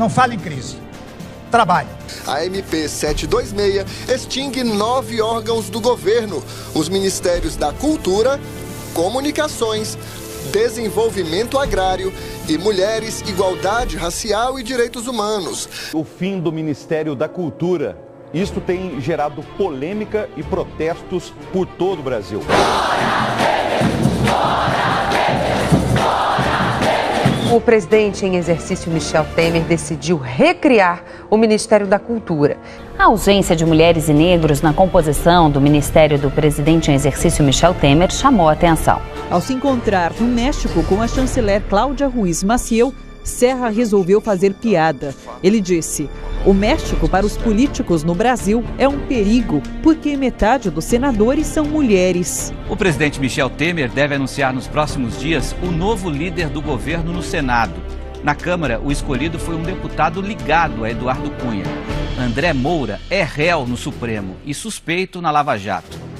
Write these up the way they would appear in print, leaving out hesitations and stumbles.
Não fale em crise. Trabalhe. A MP 726 extingue 9 órgãos do governo: os Ministérios da Cultura, Comunicações, Desenvolvimento Agrário e Mulheres, Igualdade Racial e Direitos Humanos. O fim do Ministério da Cultura. Isto tem gerado polêmica e protestos por todo o Brasil. O presidente em exercício Michel Temer decidiu recriar o Ministério da Cultura. A ausência de mulheres e negros na composição do Ministério do presidente em exercício Michel Temer chamou a atenção. Ao se encontrar no México com a chanceler Cláudia Ruiz Massieu, Serra resolveu fazer piada. Ele disse: o México para os políticos no Brasil é um perigo, porque metade dos senadores são mulheres. O presidente Michel Temer deve anunciar nos próximos dias o novo líder do governo no Senado. Na Câmara, o escolhido foi um deputado ligado a Eduardo Cunha. André Moura é réu no Supremo e suspeito na Lava Jato.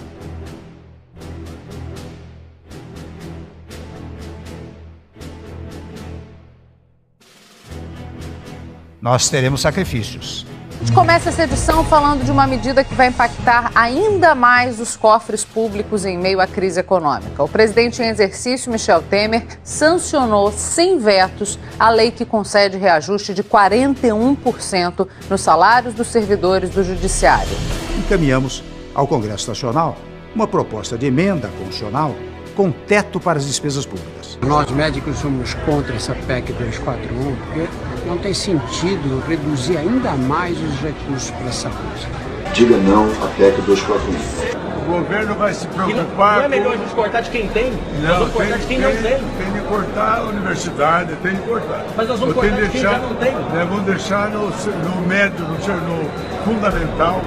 Nós teremos sacrifícios. A gente começa essa edição falando de uma medida que vai impactar ainda mais os cofres públicos em meio à crise econômica. O presidente em exercício, Michel Temer, sancionou sem vetos a lei que concede reajuste de 41% nos salários dos servidores do Judiciário. Encaminhamos ao Congresso Nacional uma proposta de emenda constitucional com teto para as despesas públicas. Nós médicos somos contra essa PEC 241, porque não tem sentido reduzir ainda mais os recursos para a saúde. Diga não à PEC 241. O governo vai se preocupar. Não é melhor a gente cortar de quem tem? Nós vamos cortar de quem não tem. Tem de cortar a universidade, tem de cortar. Mas nós vamos cortar de quem já não tem. Vamos deixar no médio, no fundamental.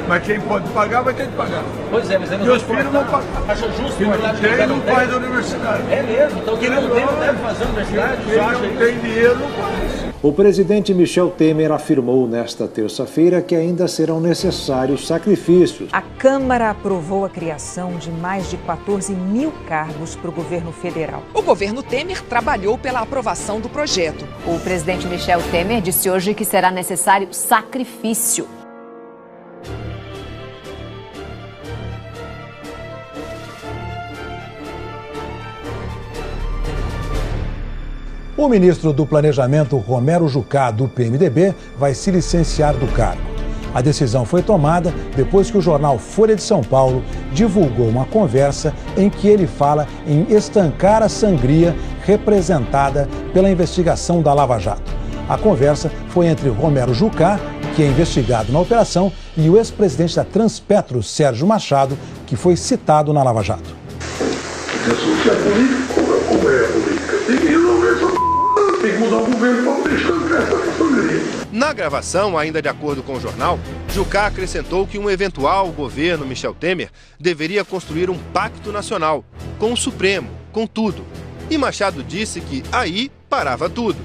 Mas quem pode pagar, vai ter que pagar. Pois é, mas aí meus filhos vão pagar. Acha justo quem cortar não de quem tem, não tem? faz a universidade. É mesmo. Então quem não tem não deve fazer a universidade. Quem não tem dinheiro, não faz. O presidente Michel Temer afirmou nesta terça-feira que ainda serão necessários sacrifícios. A Câmara aprovou a criação de mais de 14 mil cargos para o governo federal. O governo Temer trabalhou pela aprovação do projeto. O presidente Michel Temer disse hoje que será necessário sacrifício. O ministro do Planejamento, Romero Jucá, do PMDB, vai se licenciar do cargo. A decisão foi tomada depois que o jornal Folha de São Paulo divulgou uma conversa em que ele fala em estancar a sangria representada pela investigação da Lava Jato. A conversa foi entre Romero Jucá, que é investigado na operação, e o ex-presidente da Transpetro, Sérgio Machado, que foi citado na Lava Jato. Se é político, como é a política? Tem que resolver essa tem que mudar o governo para poder estancar essa sangria. Na gravação, ainda de acordo com o jornal, Jucá acrescentou que um eventual governo Michel Temer deveria construir um pacto nacional, com o Supremo, com tudo. E Machado disse que aí parava tudo.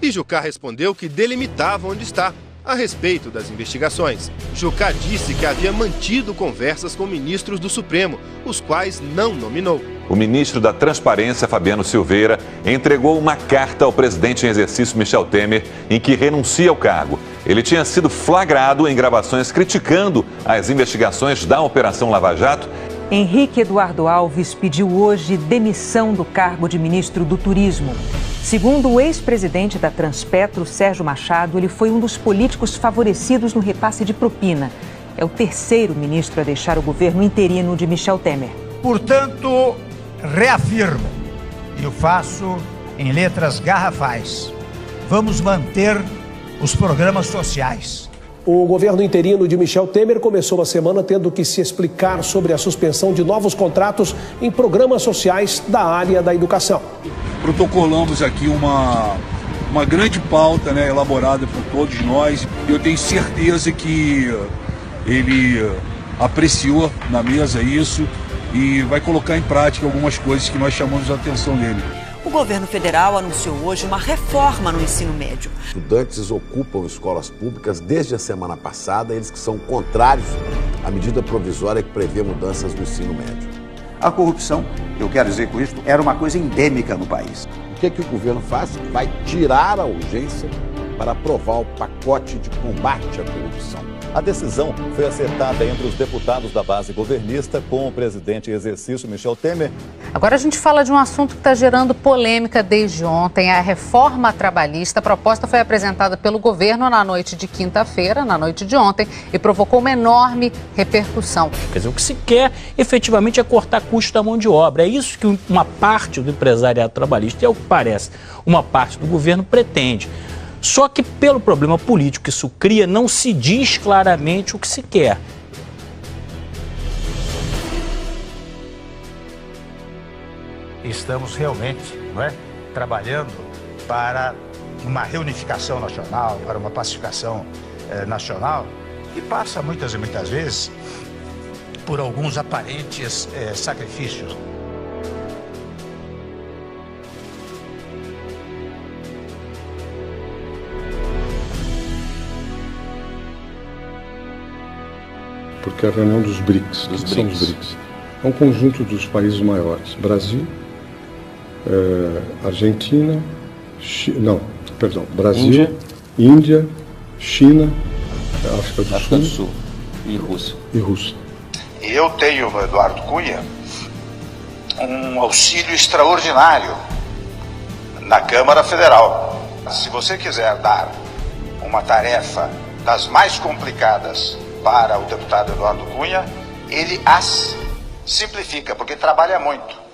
E Jucá respondeu que delimitava onde está, a respeito das investigações. Jucá disse que havia mantido conversas com ministros do Supremo, os quais não nominou. O ministro da Transparência, Fabiano Silveira, entregou uma carta ao presidente em exercício Michel Temer em que renuncia ao cargo. Ele tinha sido flagrado em gravações criticando as investigações da Operação Lava Jato. Henrique Eduardo Alves pediu hoje demissão do cargo de ministro do Turismo. Segundo o ex-presidente da Transpetro, Sérgio Machado, ele foi um dos políticos favorecidos no repasse de propina. É o terceiro ministro a deixar o governo interino de Michel Temer. Portanto, reafirmo, e o faço em letras garrafais, vamos manter os programas sociais. O governo interino de Michel Temer começou a semana tendo que se explicar sobre a suspensão de novos contratos em programas sociais da área da educação. Protocolamos aqui uma grande pauta, elaborada por todos nós. Eu tenho certeza que ele apreciou na mesa isso e vai colocar em prática algumas coisas que nós chamamos a atenção dele. O governo federal anunciou hoje uma reforma no ensino médio. Estudantes ocupam escolas públicas desde a semana passada, eles que são contrários à medida provisória que prevê mudanças no ensino médio. A corrupção, eu quero dizer com isso, era uma coisa endêmica no país. O que o governo faz? Vai tirar a urgência para aprovar o pacote de combate à corrupção. A decisão foi acertada entre os deputados da base governista com o presidente em exercício, Michel Temer. Agora a gente fala de um assunto que está gerando polêmica desde ontem, a reforma trabalhista. A proposta foi apresentada pelo governo na noite de quinta-feira, na noite de ontem, e provocou uma enorme repercussão. Quer dizer, o que se quer efetivamente é cortar custo da mão de obra. É isso que uma parte do empresariado trabalhista, é o que parece, uma parte do governo pretende. Só que pelo problema político que isso cria, não se diz claramente o que se quer. Estamos realmente, trabalhando para uma reunificação nacional, para uma pacificação nacional, que passa muitas e muitas vezes por alguns aparentes sacrifícios. Porque é a reunião dos BRICS. Os BRICS. É um conjunto dos países maiores. Brasil, Argentina, Brasil, Índia, China, África do Sul e Rússia. E eu tenho, Eduardo Cunha, um auxílio extraordinário na Câmara Federal. Se você quiser dar uma tarefa das mais complicadas para o deputado Eduardo Cunha, ele as simplifica, porque trabalha muito.